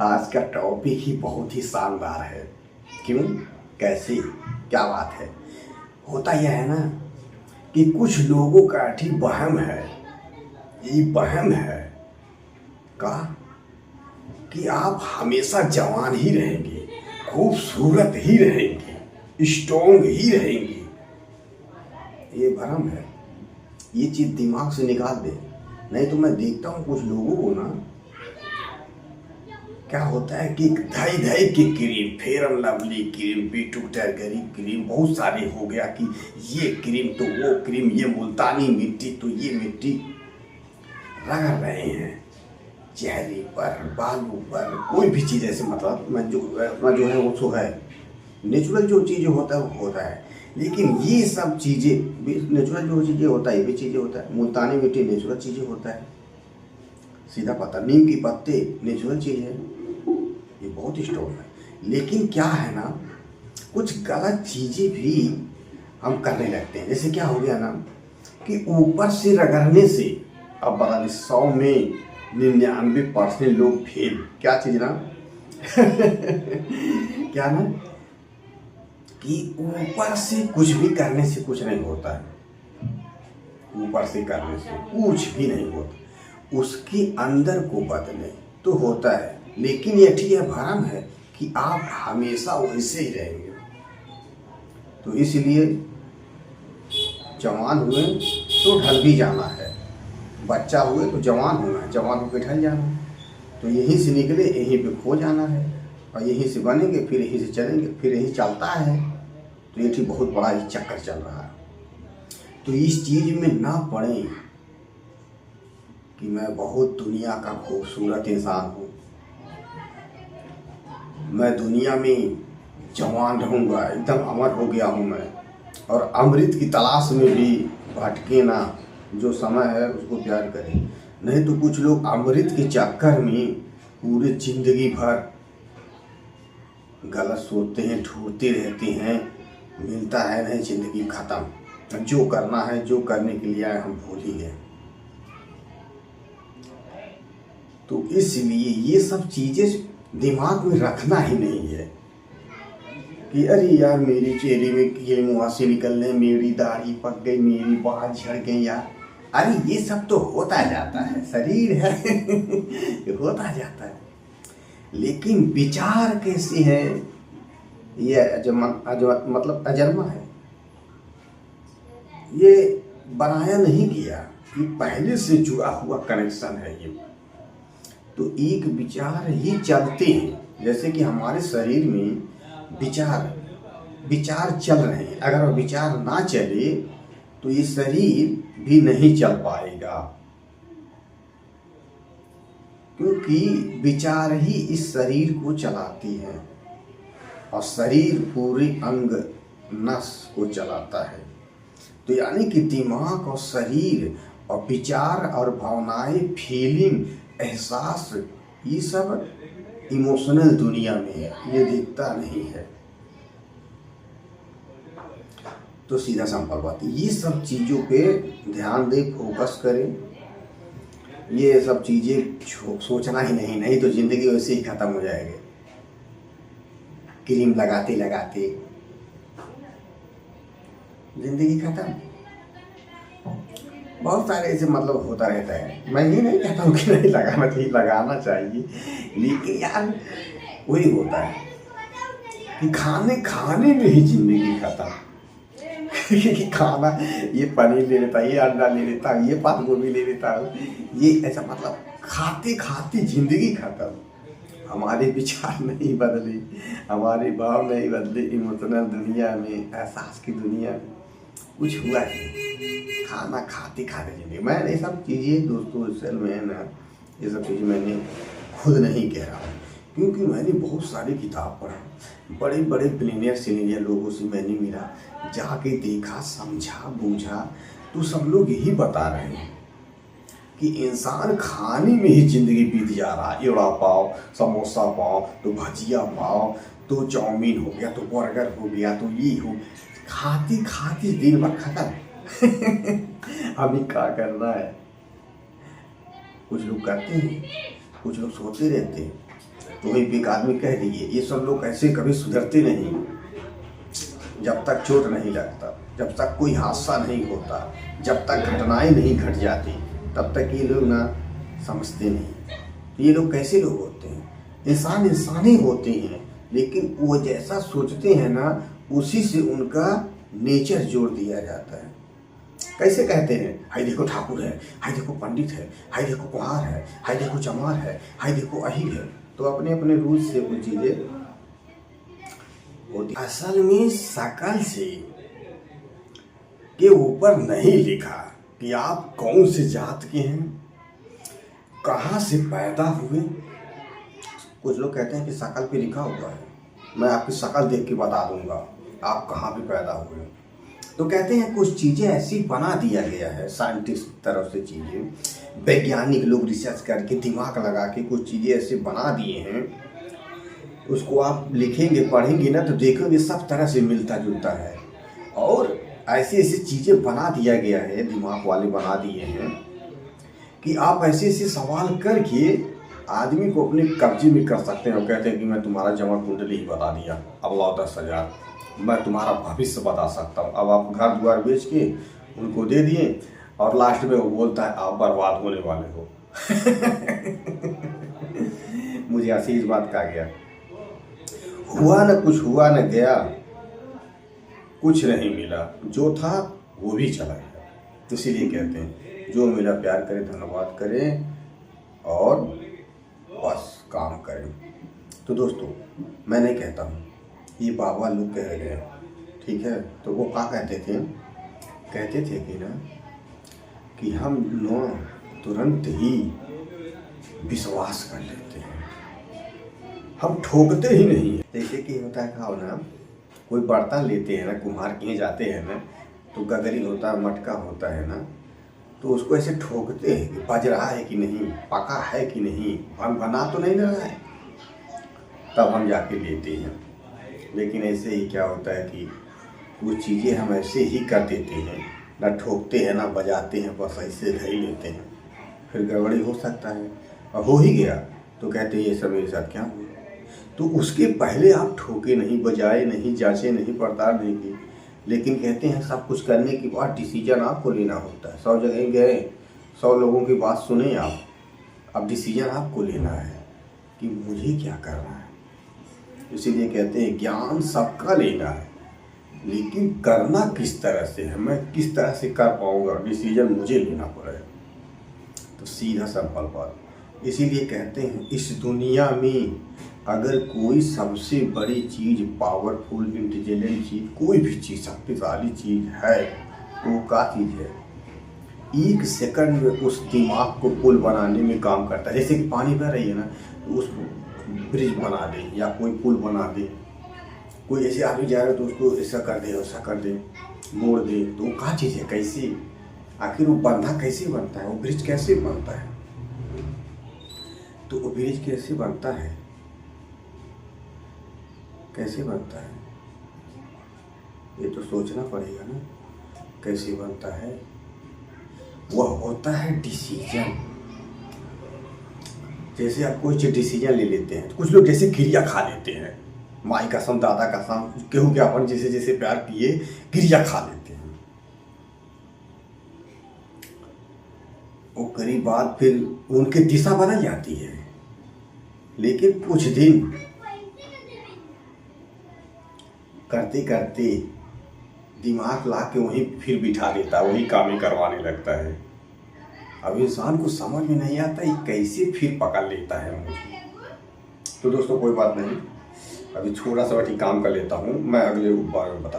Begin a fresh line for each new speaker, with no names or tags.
आज का टॉपिक ही बहुत ही शानदार है। क्यों, कैसे, क्या बात है? होता यह है ना कि कुछ लोगों का ठीक वहम है, ये वहम है का कि आप हमेशा जवान ही रहेंगे, खूबसूरत ही रहेंगे, स्ट्रॉन्ग ही रहेंगे। ये भ्रम है, ये चीज दिमाग से निकाल दे। नहीं तो मैं देखता हूँ कुछ लोगों को ना, क्या होता है कि धई धई की cream, fair and lovely cream, B2 cream, बहुत सारे हो गया कि ये क्रीम तो वो क्रीम, ये मुल्तानी मिट्टी तो ये मिट्टी रगड़ रहे हैं चेहरे पर, बालों पर, कोई भी चीज़ ऐसे। मतलब मैं जो है वो तो है, नेचुरल जो चीज़ें होता है वो होता है। लेकिन ये सब चीज़ें नेचुरल जो चीज़ें होता है, ये भी चीज़ें होता है। मुल्तानी मिट्टी नेचुरल चीज़ें होता है, सीधा पता। नीम की पत्ते नेचुरल चीज़ है, ये बहुत स्ट्रॉन्ग है। लेकिन क्या है ना, कुछ गलत चीज़ें भी हम करने लगते हैं। जैसे क्या हो गया ना कि ऊपर से रगड़ने से, अब बता दें 100 में 99% लोग फेल। क्या चीज़ ना क्या ना कि ऊपर से कुछ भी करने से कुछ नहीं होता है। ऊपर से करने से कुछ भी नहीं होता, उसके अंदर को बदले तो होता है। लेकिन ये ठीक है, भ्रम है कि आप हमेशा वैसे ही रहेंगे। तो इसलिए जवान हुए तो ढल भी जाना है, बच्चा हुए तो जवान होना है, जवान होकर ढल जाना है। तो यहीं से निकले यहीं पे खो जाना है, और यहीं से बनेंगे फिर यहीं से चलेंगे, फिर यहीं चलता है। तो ये ठीक बहुत बड़ा ही चक्कर चल रहा है। तो इस चीज़ में ना पड़े कि मैं बहुत दुनिया का खूबसूरत इंसान हूँ, मैं दुनिया में जवान रहूँगा, एकदम अमर हो गया हूँ मैं, और अमृत की तलाश में भी भटके ना, जो समय है उसको प्यार करें। नहीं तो कुछ लोग अमृत के चक्कर में पूरे जिंदगी भर गलत सोचते हैं, ढूंढते रहते हैं, मिलता है नहीं, जिंदगी खत्म। जो करना है, जो करने के लिए आए हम भूल ही गए। तो इसलिए ये सब चीज़ें दिमाग में रखना ही नहीं है कि अरे यार मेरी चेहरे में ये मुहासे निकलने, मेरी दाढ़ी पक गई, मेरी बाल झड़ गए यार। अरे ये सब तो होता जाता है, शरीर है होता जाता है। लेकिन विचार कैसे है, ये मतलब अजन्मा है, ये बनाया नहीं गया, ये पहले से जुड़ा हुआ कनेक्शन है ये। तो एक विचार ही चलते हैं। जैसे कि हमारे शरीर में विचार चल रहे हैं, अगर वो विचार ना चले तो ये शरीर भी नहीं चल पाएगा, क्योंकि विचार ही इस शरीर को चलाती है, और शरीर पूरे अंग नस को चलाता है। तो यानी कि दिमाग और शरीर और विचार और भावनाएं, फीलिंग, एहसास, ये सब इमोशनल दुनिया में है, ये दिखता नहीं है। तो सीधा सिंपल बात, ये सब चीज़ों पे ध्यान दे, फोकस करें। ये सब चीज़ें सोचना ही नहीं तो ज़िंदगी वैसे ही ख़त्म हो जाएगी। क्रीम लगाते लगाते ज़िंदगी ख़त्म। बहुत सारे ऐसे मतलब होता रहता है। मैं ये नहीं कहता हूँ कि नहीं लगाना चाहिए, लगाना चाहिए, लेकिन यार वही होता है कि खाने में ही ज़िंदगी खत्म। कि खाना, ये पनीर ले लेता, ये अंडा ले लेता, ये पात गोभी ले लेता, ये ऐसा मतलब खाते खाते ज़िंदगी खत्म। हमारे विचार नहीं बदले, हमारे भाव नहीं बदले, इमोशनल दुनिया में, एहसास की दुनिया में कुछ हुआ नहीं। खाना खाते खाते जिंदगी। मैं ये सब चीज़ें दोस्तों असल में ना, ये सब चीज़ें मैंने खुद नहीं कह रहा हूँ, क्योंकि मैंने बहुत सारी किताब पढ़ा, बड़े बड़े बिलियनियर सिलियनियर लोगों से मैंने मिला, जाके देखा, समझा, बूझा। तो सब लोग यही बता रहे हैं कि इंसान खाने में ही ज़िंदगी बीत जा रहा है। एवड़ा पाव, समोसा पाव, तो भजिया पाव, तो चाउमीन हो गया, तो बर्गर हो गया, तो ये हो, खाते खाते दिन भर खत्म। अभी क्या करना है? कुछ लोग करते हैं, कुछ लोग सोते रहते हैं। तो वहीं पे एक आदमी कह दिए, ये सब लोग ऐसे कभी सुधरते नहीं, जब तक चोट नहीं लगता, जब तक कोई हादसा नहीं होता, जब तक घटनाएं नहीं घट जाती, तब तक ये लोग ना समझते नहीं। ये लोग कैसे लोग होते हैं? इंसान इंसान ही होते हैं, लेकिन वो जैसा सोचते हैं ना, उसी से उनका नेचर जोड़ दिया जाता है। कैसे कहते हैं, हाय देखो ठाकुर है, हाय देखो पंडित है, हाय देखो कुम्हार है, हाय देखो चमार है, हाय देखो अहीर है। तो अपने अपने रूल से वो चीजें होती। असल में शकल से के ऊपर नहीं लिखा कि आप कौन से जात के हैं, कहाँ से पैदा हुए। कुछ लोग कहते हैं कि शकल पे लिखा हुआ है, मैं आपकी शकल देख के बता दूंगा आप कहाँ पे पैदा हुए। तो कहते हैं कुछ चीज़ें ऐसी बना दिया गया है साइंटिस्ट तरफ से, चीज़ें वैज्ञानिक लोग रिसर्च करके दिमाग लगा के कुछ चीज़ें ऐसे बना दिए हैं, उसको आप लिखेंगे पढ़ेंगे ना तो देखोगे सब तरह से मिलता जुलता है। और ऐसी ऐसी चीज़ें बना दिया गया है, दिमाग वाले बना दिए हैं कि आप ऐसे ऐसे सवाल करके आदमी को अपने कब्जे में कर सकते हैं। और कहते हैं कि मैं तुम्हारा जमा कुंडली ही बता दिया, अब लाओ 10,000, मैं तुम्हारा भविष्य बता सकता हूँ। अब आप घर द्वार बेच के उनको दे दिए और लास्ट में वो बोलता है आप बर्बाद होने वाले हो। मुझे हंसी इस बात का आ गया, हुआ न कुछ, हुआ न गया, कुछ नहीं मिला, जो था वो भी चला गया। तो इसीलिए कहते हैं जो मिला प्यार करें, धन्यवाद करें और बस काम करें। तो दोस्तों मैं नहीं कहता हूँ, ये बाबा लोग कह रहे हैं, ठीक है। तो वो क्या कहते थे कि ना कि हम न तुरंत ही विश्वास कर लेते हैं, हम ठोकते ही नहीं है। जैसे कि होता है खाओ ना, कोई बर्तन लेते हैं ना, कुम्हार के जाते हैं ना, तो गगरी होता है, मटका होता है ना, तो उसको ऐसे ठोकते हैं कि बज रहा है कि नहीं, पका है कि नहीं, हम बना तो नहीं रहा है, तब हम जाके लेते हैं। लेकिन ऐसे ही क्या होता है कि कुछ चीज़ें हम ऐसे ही कर देते हैं, ना ठोकते हैं ना बजाते हैं, बस ऐसे धर ही लेते हैं, फिर गड़बड़ी हो सकता है। और हो ही गया तो कहते हैं ये सब मेरे साथ क्या हुआ। तो उसके पहले आप ठोके नहीं, बजाए नहीं, जांचे नहीं, पड़ताल नहीं की। लेकिन कहते हैं सब कुछ करने के बाद डिसीजन आपको लेना होता है। 100 जगह गए, 100 लोगों की बात सुने आप, अब डिसीजन आपको लेना है कि मुझे क्या करना है। इसीलिए कहते हैं ज्ञान सबका लेना है, लेकिन करना किस तरह से है, मैं किस तरह से कर पाऊंगा, डिसीजन मुझे लेना पड़ेगा। तो सीधा सिंपल बात। इसीलिए कहते हैं इस दुनिया में अगर कोई सबसे बड़ी चीज़, पावरफुल इंटेलिजेंट चीज़, कोई भी चीज़ शक्तिशाली चीज़ है तो वो क्या चीज़ है, 1 सेकंड में उस दिमाग को पुल बनाने में काम करता है। जैसे कि पानी बह रही है ना, तो उस ब्रिज बना दे या कोई पुल बना दे, कोई ऐसे आदमी जा रहा है तो उसको ऐसा कर दे, वैसा कर दे, मोड़ दे, तो वो क्या चीज़ है, कैसी, आखिर वो बंधा कैसे बनता है, वो ब्रिज कैसे बनता है। तो वो ब्रिज कैसे बनता है, कैसे बनता है, ये तो सोचना पड़ेगा ना, कैसे बनता है। वह होता है डिसीजन। जैसे आप कोई चीज डिसीजन ले लेते हैं, तो कुछ लोग जैसे क्रिया खा लेते हैं, माई कसम, दादा कसम, केहू के अपन जैसे जैसे प्यार किए क्रिया खा लेते हैं। वो करीब बाद फिर उनकी दिशा बदल जाती है, लेकिन कुछ दिन करते करते दिमाग ला के वहीं फिर बिठा देता है, वही काम ही करवाने लगता है। अब इंसान को समझ में नहीं आता ये कैसे फिर पकड़ लेता है मुझे। तो दोस्तों कोई बात नहीं, अभी थोड़ा सा बैठी काम कर लेता हूँ, मैं अगले बार में बता